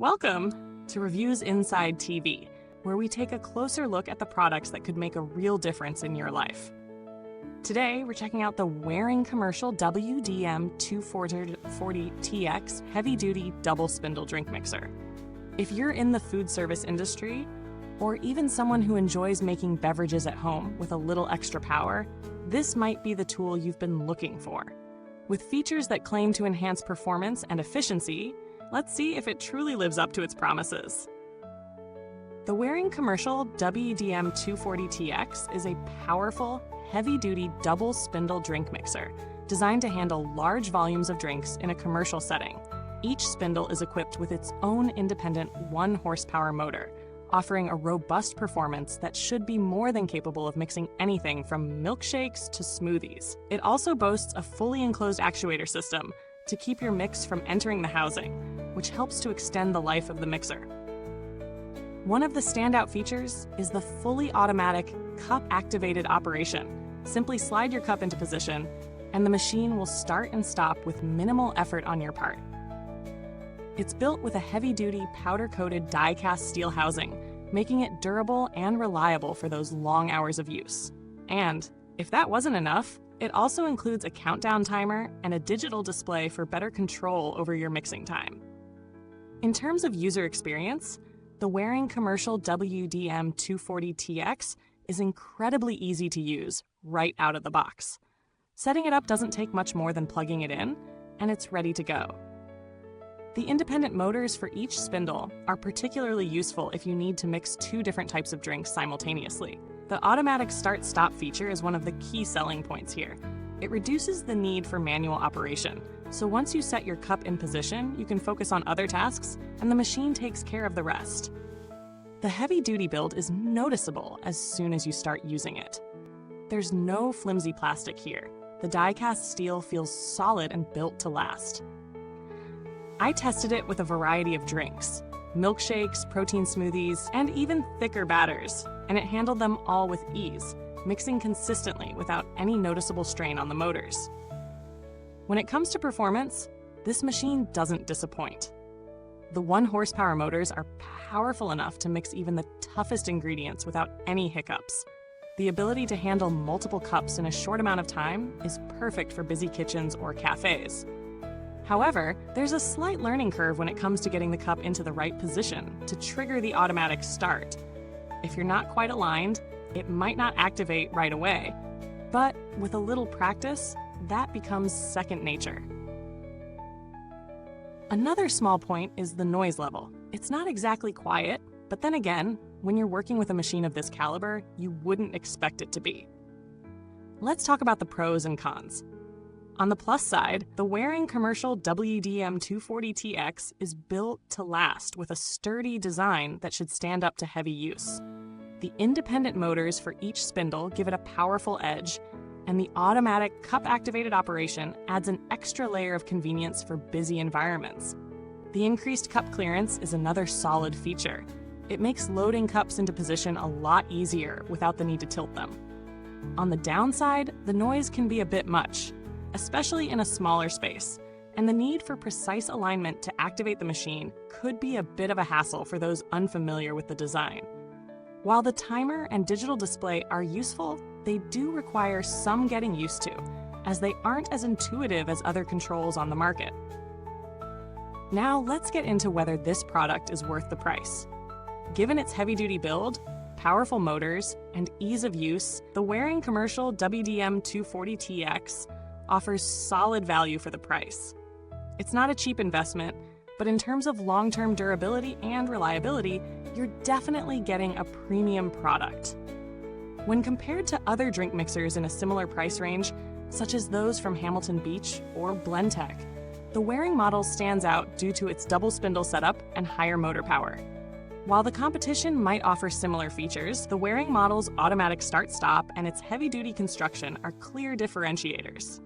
Welcome to Reviews Inside TV, where we take a closer look at the products that could make a real difference in your life. Today, we're checking out the Waring Commercial WDM240TX heavy-duty double spindle drink mixer. If you're in the food service industry, or even someone who enjoys making beverages at home with a little extra power, this might be the tool you've been looking for. With features that claim to enhance performance and efficiency, let's see if it truly lives up to its promises. The Waring Commercial WDM240TX is a powerful, heavy-duty double spindle drink mixer designed to handle large volumes of drinks in a commercial setting. Each spindle is equipped with its own independent 1-horsepower motor, offering a robust performance that should be more than capable of mixing anything from milkshakes to smoothies. It also boasts a fully enclosed actuator system to keep your mix from entering the housing, which helps to extend the life of the mixer. One of the standout features is the fully automatic cup-activated operation. Simply slide your cup into position, and the machine will start and stop with minimal effort on your part. It's built with a heavy-duty powder-coated die-cast steel housing, making it durable and reliable for those long hours of use. And if that wasn't enough, it also includes a countdown timer and a digital display for better control over your mixing time. In terms of user experience, the Waring Commercial WDM240TX is incredibly easy to use right out of the box. Setting it up doesn't take much more than plugging it in, and it's ready to go. The independent motors for each spindle are particularly useful if you need to mix 2 different types of drinks simultaneously. The automatic start-stop feature is one of the key selling points here. It reduces the need for manual operation, so once you set your cup in position, you can focus on other tasks, and the machine takes care of the rest. The heavy-duty build is noticeable as soon as you start using it. There's no flimsy plastic here. The die-cast steel feels solid and built to last. I tested it with a variety of drinks, milkshakes, protein smoothies, and even thicker batters, and it handled them all with ease, mixing consistently without any noticeable strain on the motors. When it comes to performance, this machine doesn't disappoint. The 1-horsepower motors are powerful enough to mix even the toughest ingredients without any hiccups. The ability to handle multiple cups in a short amount of time is perfect for busy kitchens or cafes. However, there's a slight learning curve when it comes to getting the cup into the right position to trigger the automatic start. If you're not quite aligned, it might not activate right away, but with a little practice, that becomes second nature. Another small point is the noise level. It's not exactly quiet, but then again, when you're working with a machine of this caliber, you wouldn't expect it to be. Let's talk about the pros and cons. On the plus side, the Waring Commercial WDM240TX is built to last with a sturdy design that should stand up to heavy use. The independent motors for each spindle give it a powerful edge, and the automatic cup-activated operation adds an extra layer of convenience for busy environments. The increased cup clearance is another solid feature. It makes loading cups into position a lot easier without the need to tilt them. On the downside, the noise can be a bit much, especially in a smaller space, and the need for precise alignment to activate the machine could be a bit of a hassle for those unfamiliar with the design. While the timer and digital display are useful, they do require some getting used to, as they aren't as intuitive as other controls on the market. Now let's get into whether this product is worth the price. Given its heavy-duty build, powerful motors, and ease of use, the Waring Commercial WDM240TX offers solid value for the price. It's not a cheap investment, but in terms of long-term durability and reliability, you're definitely getting a premium product. When compared to other drink mixers in a similar price range, such as those from Hamilton Beach or Blendtec, the Waring model stands out due to its double spindle setup and higher motor power. While the competition might offer similar features, the Waring model's automatic start-stop and its heavy-duty construction are clear differentiators.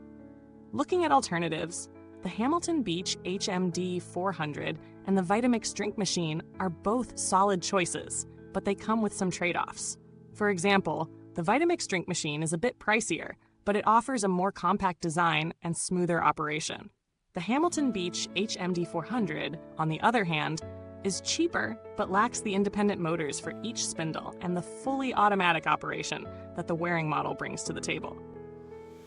Looking at alternatives, the Hamilton Beach HMD 400 and the Vitamix drink machine are both solid choices, but they come with some trade-offs. For example, the Vitamix drink machine is a bit pricier, but it offers a more compact design and smoother operation. The Hamilton Beach HMD 400, on the other hand, is cheaper but lacks the independent motors for each spindle and the fully automatic operation that the Waring model brings to the table.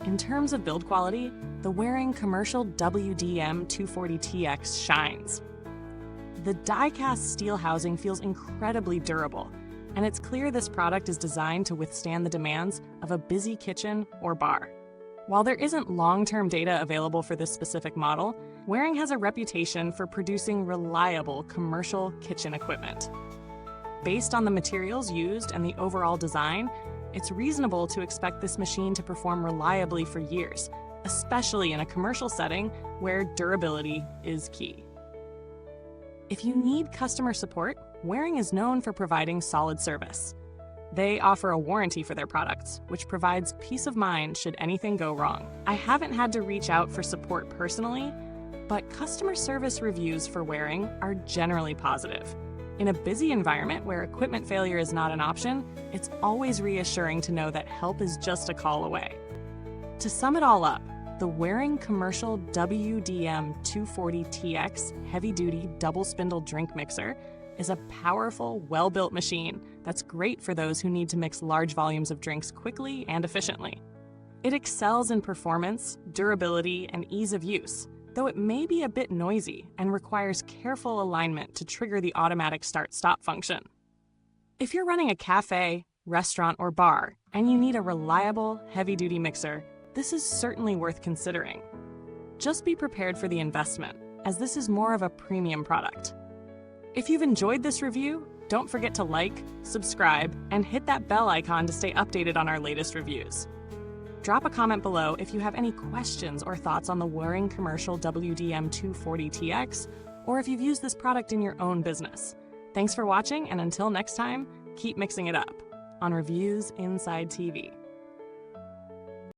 In terms of build quality, the Waring commercial WDM240TX shines. The die-cast steel housing feels incredibly durable, and it's clear this product is designed to withstand the demands of a busy kitchen or bar. While there isn't long-term data available for this specific model, Waring has a reputation for producing reliable commercial kitchen equipment. Based on the materials used and the overall design, it's reasonable to expect this machine to perform reliably for years, especially in a commercial setting where durability is key. If you need customer support, Waring is known for providing solid service. They offer a warranty for their products, which provides peace of mind should anything go wrong. I haven't had to reach out for support personally, but customer service reviews for Waring are generally positive. In a busy environment where equipment failure is not an option, it's always reassuring to know that help is just a call away. To sum it all up, the Waring commercial WDM240TX heavy-duty double spindle drink mixer is a powerful, well-built machine that's great for those who need to mix large volumes of drinks quickly and efficiently. It excels in performance, durability, and ease of use, though it may be a bit noisy and requires careful alignment to trigger the automatic start-stop function. If you're running a cafe, restaurant, or bar, and you need a reliable, heavy-duty mixer, this is certainly worth considering. Just be prepared for the investment, as this is more of a premium product. If you've enjoyed this review, don't forget to like, subscribe, and hit that bell icon to stay updated on our latest reviews. Drop a comment below if you have any questions or thoughts on the Waring commercial WDM240TX, or if you've used this product in your own business. Thanks for watching, and until next time, keep mixing it up on Reviews Inside TV.